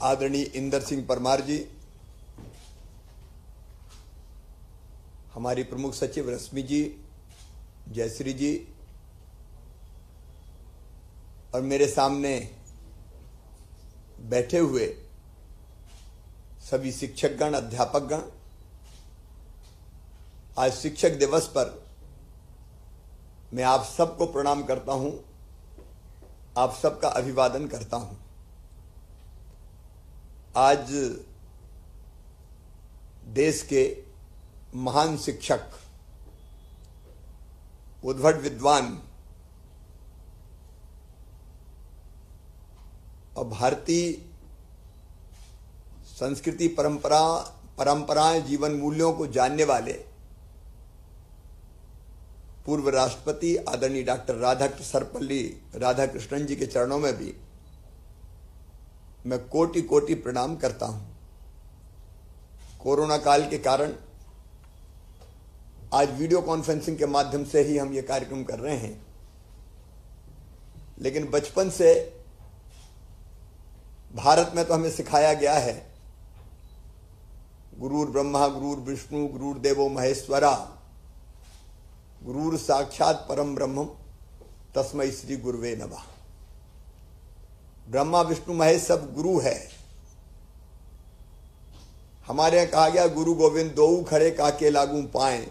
आदरणीय इंदर सिंह परमार जी, हमारी प्रमुख सचिव रश्मि जी, जयश्री जी, और मेरे सामने बैठे हुए सभी शिक्षकगण, अध्यापकगण, आज शिक्षक दिवस पर मैं आप सबको प्रणाम करता हूं, आप सबका अभिवादन करता हूं। आज देश के महान शिक्षक, उद्भट विद्वान और भारतीय संस्कृति परंपराएं, जीवन मूल्यों को जानने वाले पूर्व राष्ट्रपति आदरणीय डॉक्टर सर्वपल्ली राधाकृष्णन जी के चरणों में भी मैं कोटि कोटि प्रणाम करता हूं। कोरोना काल के कारण आज वीडियो कॉन्फ्रेंसिंग के माध्यम से ही हम ये कार्यक्रम कर रहे हैं, लेकिन बचपन से भारत में तो हमें सिखाया गया है, गुरुर् ब्रह्मा गुरुर् विष्णु गुरुर्देवो महेश्वरा गुरुर् साक्षात परम ब्रह्म तस्मै श्री गुरुवे नमः। ब्रह्मा विष्णु महेश सब गुरु है। हमारे यहां कहा गया, गुरु गोविंद दोऊ खड़े काके लागू पाए,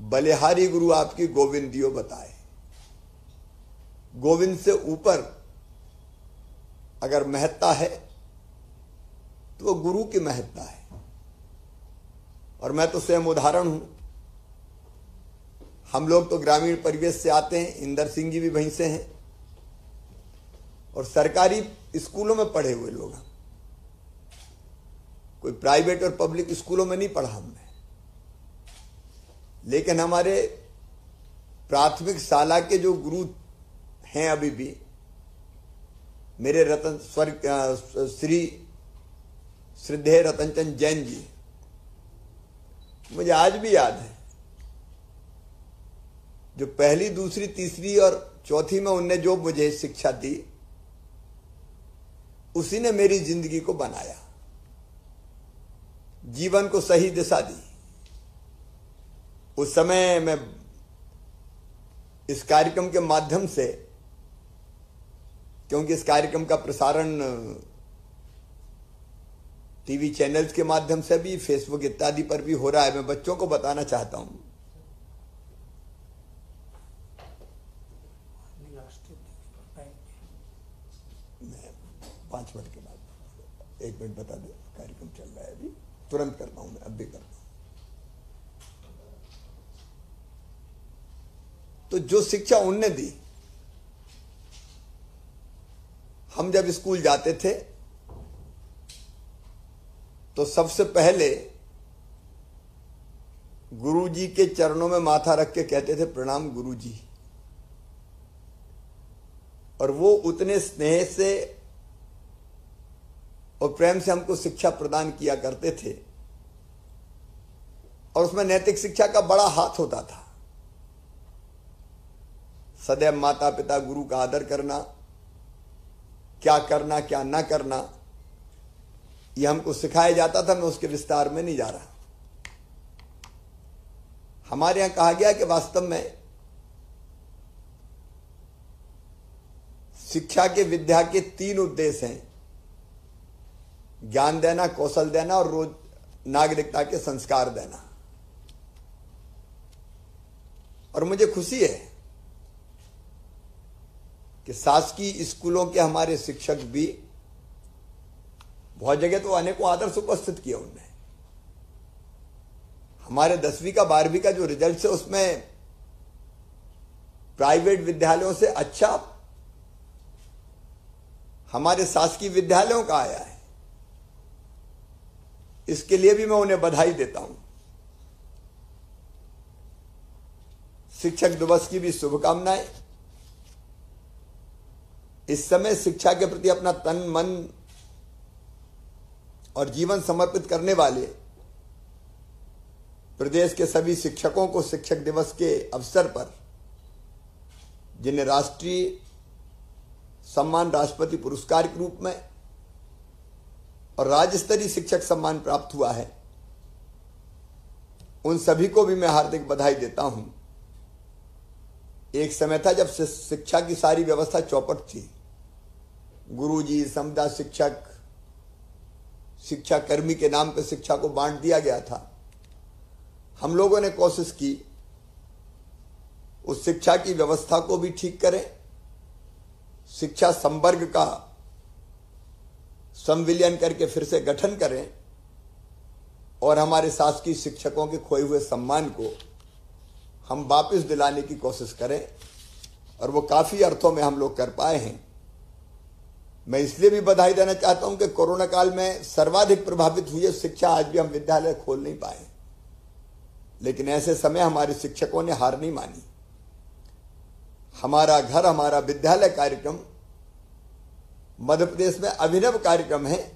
बलिहारी गुरु आपकी गोविंदियो बताए। गोविंद से ऊपर अगर महत्ता है तो वो गुरु की महत्ता है। और मैं तो स्वयं उदाहरण हूं। हम लोग तो ग्रामीण परिवेश से आते हैं, इंदर सिंह जी भी वहीं से हैं, और सरकारी स्कूलों में पढ़े हुए लोग हैं। कोई प्राइवेट और पब्लिक स्कूलों में नहीं पढ़ा हमने, लेकिन हमारे प्राथमिक शाला के जो गुरु हैं अभी भी, मेरे श्री श्रद्धेय रतनचंद जैन जी, मुझे आज भी याद है, जो पहली, दूसरी, तीसरी और चौथी में उनने जो मुझे शिक्षा दी, उसी ने मेरी जिंदगी को बनाया, जीवन को सही दिशा दी। उस समय मैं इस कार्यक्रम के माध्यम से, क्योंकि इस कार्यक्रम का प्रसारण टीवी चैनल्स के माध्यम से भी, फेसबुक इत्यादि पर भी हो रहा है, मैं बच्चों को बताना चाहता हूं। मैं 5 मिनट के बाद 1 मिनट बता दे, कार्यक्रम चल रहा है अभी, तुरंत करता हूं, मैं अब भी करता हूं। तो जो शिक्षा उनने दी, हम जब स्कूल जाते थे तो सबसे पहले गुरु जी के चरणों में माथा रख के कहते थे, प्रणाम गुरु जी। और वो उतने स्नेह से और प्रेम से हमको शिक्षा प्रदान किया करते थे, और उसमें नैतिक शिक्षा का बड़ा हाथ होता था। सदैव माता पिता गुरु का आदर करना, क्या करना क्या ना करना, यह हमको सिखाया जाता था। मैं उसके विस्तार में नहीं जा रहा। हमारे यहां कहा गया कि वास्तव में शिक्षा के, विद्या के 3 उद्देश्य हैं: ज्ञान देना, कौशल देना और रोज नागरिकता के संस्कार देना। और मुझे खुशी है कि शासकीय स्कूलों के हमारे शिक्षक भी, बहुत जगह तो अनेकों आदर्श उपस्थित किया उनने। हमारे 10वीं का 12वीं का जो रिजल्ट है, उसमें प्राइवेट विद्यालयों से अच्छा हमारे शासकीय विद्यालयों का आया है। इसके लिए भी मैं उन्हें बधाई देता हूं। शिक्षक दिवस की भी शुभकामनाएं। इस समय शिक्षा के प्रति अपना तन, मन और जीवन समर्पित करने वाले प्रदेश के सभी शिक्षकों को शिक्षक दिवस के अवसर पर, जिन्हें राष्ट्रीय सम्मान राष्ट्रपति पुरस्कार के रूप में और राज्य स्तरीय शिक्षक सम्मान प्राप्त हुआ है, उन सभी को भी मैं हार्दिक बधाई देता हूं। एक समय था जब शिक्षा की सारी व्यवस्था चौपट थी। गुरुजी, समुदाय शिक्षक, शिक्षा कर्मी के नाम पर शिक्षा को बांट दिया गया था। हम लोगों ने कोशिश की उस शिक्षा की व्यवस्था को भी ठीक करें, शिक्षा संवर्ग का संविलियन करके फिर से गठन करें और हमारे शासकीय शिक्षकों के खोए हुए सम्मान को हम वापस दिलाने की कोशिश करें, और वो काफी अर्थों में हम लोग कर पाए हैं। मैं इसलिए भी बधाई देना चाहता हूं कि कोरोना काल में सर्वाधिक प्रभावित हुई शिक्षा, आज भी हम विद्यालय खोल नहीं पाए, लेकिन ऐसे समय हमारे शिक्षकों ने हार नहीं मानी। हमारा घर हमारा विद्यालय कार्यक्रम मध्य प्रदेश में अभिनव कार्यक्रम है,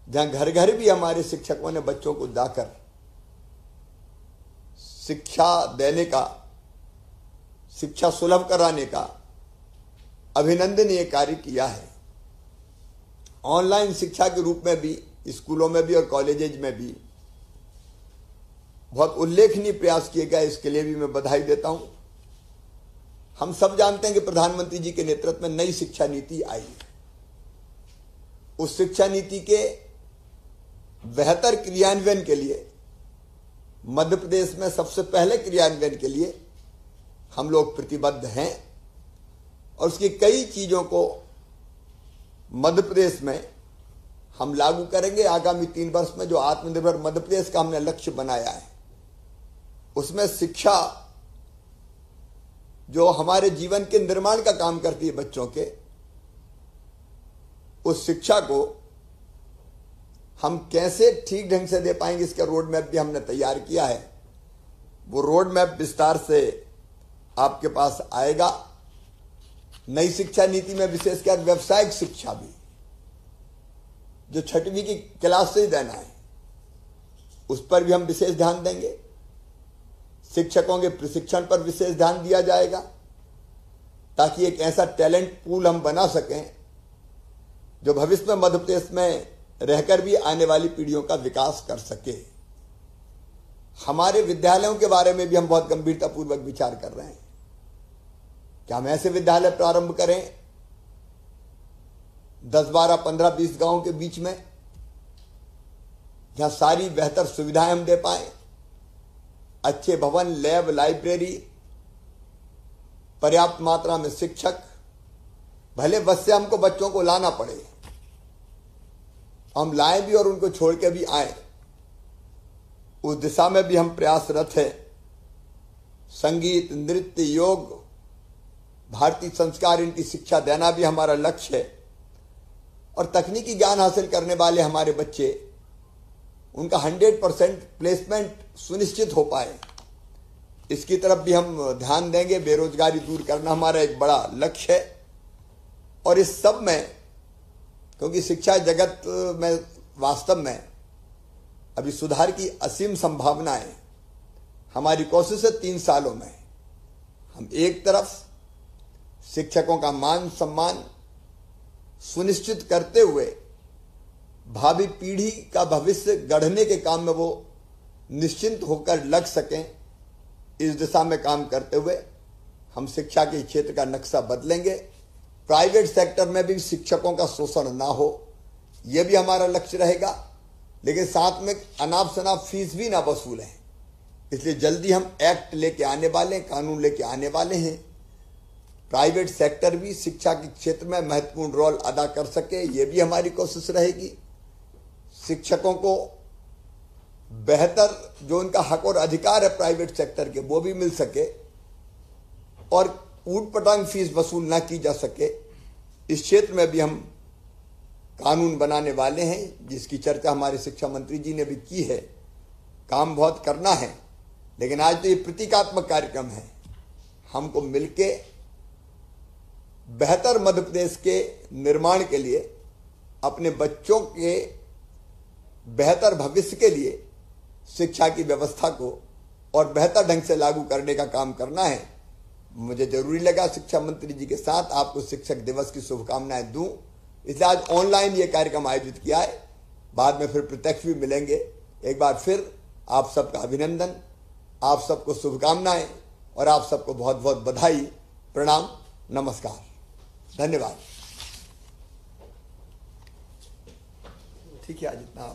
जहां घर घर भी हमारे शिक्षकों ने बच्चों को जाकर शिक्षा देने का, शिक्षा सुलभ कराने का अभिनंदनीय कार्य किया है। ऑनलाइन शिक्षा के रूप में भी स्कूलों में भी और कॉलेजेज में भी बहुत उल्लेखनीय प्रयास किए गए, इसके लिए भी मैं बधाई देता हूं। हम सब जानते हैं कि प्रधानमंत्री जी के नेतृत्व में नई शिक्षा नीति आई। उस शिक्षा नीति के बेहतर क्रियान्वयन के लिए, मध्य प्रदेश में सबसे पहले क्रियान्वयन के लिए हम लोग प्रतिबद्ध हैं, और उसकी कई चीजों को मध्य प्रदेश में हम लागू करेंगे। आगामी 3 वर्ष में जो आत्मनिर्भर मध्य प्रदेश का हमने लक्ष्य बनाया है, उसमें शिक्षा जो हमारे जीवन के निर्माण का काम करती है बच्चों के, उस शिक्षा को हम कैसे ठीक ढंग से दे पाएंगे, इसका रोड मैप भी हमने तैयार किया है। वो रोड मैप विस्तार से आपके पास आएगा। नई शिक्षा नीति में विशेषकर व्यावसायिक शिक्षा भी, जो 6वीं की क्लास से ही देना है, उस पर भी हम विशेष ध्यान देंगे। शिक्षकों के प्रशिक्षण पर विशेष ध्यान दिया जाएगा, ताकि एक ऐसा टैलेंट पूल हम बना सकें जो भविष्य में मध्य प्रदेश में रहकर भी आने वाली पीढ़ियों का विकास कर सके। हमारे विद्यालयों के बारे में भी हम बहुत गंभीरतापूर्वक विचार कर रहे हैं। क्या हम ऐसे विद्यालय प्रारंभ करें 10, 12, 15, 20 गांवों के बीच में, जहां सारी बेहतर सुविधाएं हम दे पाए, अच्छे भवन, लैब, लाइब्रेरी, पर्याप्त मात्रा में शिक्षक, भले बस से हमको बच्चों को लाना पड़े, हम लाएं भी और उनको छोड़ के भी आए, उस दिशा में भी हम प्रयासरत हैं। संगीत, नृत्य, योग, भारतीय संस्कार, इनकी शिक्षा देना भी हमारा लक्ष्य है। और तकनीकी ज्ञान हासिल करने वाले हमारे बच्चे, उनका 100% प्लेसमेंट सुनिश्चित हो पाए, इसकी तरफ भी हम ध्यान देंगे। बेरोजगारी दूर करना हमारा एक बड़ा लक्ष्य है। और इस सब में, क्योंकि शिक्षा जगत में वास्तव में अभी सुधार की असीम संभावनाएं, हमारी कोशिश है 3 सालों में हम एक तरफ शिक्षकों का मान सम्मान सुनिश्चित करते हुए भावी पीढ़ी का भविष्य गढ़ने के काम में वो निश्चिंत होकर लग सकें, इस दिशा में काम करते हुए हम शिक्षा के क्षेत्र का नक्शा बदलेंगे। प्राइवेट सेक्टर में भी शिक्षकों का शोषण ना हो, यह भी हमारा लक्ष्य रहेगा, लेकिन साथ में अनाप शनाप फीस भी ना वसूलें। इसलिए जल्दी हम एक्ट लेके आने वाले हैं, कानून लेके आने वाले हैं। प्राइवेट सेक्टर भी शिक्षा के क्षेत्र में महत्वपूर्ण रोल अदा कर सके, यह भी हमारी कोशिश रहेगी। शिक्षकों को बेहतर जो उनका हक और अधिकार है प्राइवेट सेक्टर के, वो भी मिल सके और ऊट पटांग फीस वसूल ना की जा सके, इस क्षेत्र में भी हम कानून बनाने वाले हैं, जिसकी चर्चा हमारे शिक्षा मंत्री जी ने भी की है। काम बहुत करना है, लेकिन आज तो ये प्रतीकात्मक कार्यक्रम है। हमको मिलके बेहतर मध्य प्रदेश के निर्माण के लिए, अपने बच्चों के बेहतर भविष्य के लिए शिक्षा की व्यवस्था को और बेहतर ढंग से लागू करने का काम करना है। मुझे जरूरी लगा शिक्षा मंत्री जी के साथ आपको शिक्षक दिवस की शुभकामनाएं दूं। इसलिए आज ऑनलाइन ये कार्यक्रम आयोजित किया है। बाद में फिर प्रत्यक्ष भी मिलेंगे। एक बार फिर आप सबका अभिनंदन, आप सबको शुभकामनाएं और आप सबको बहुत बहुत बधाई, प्रणाम, नमस्कार, धन्यवाद। ठीक है, आज इतना।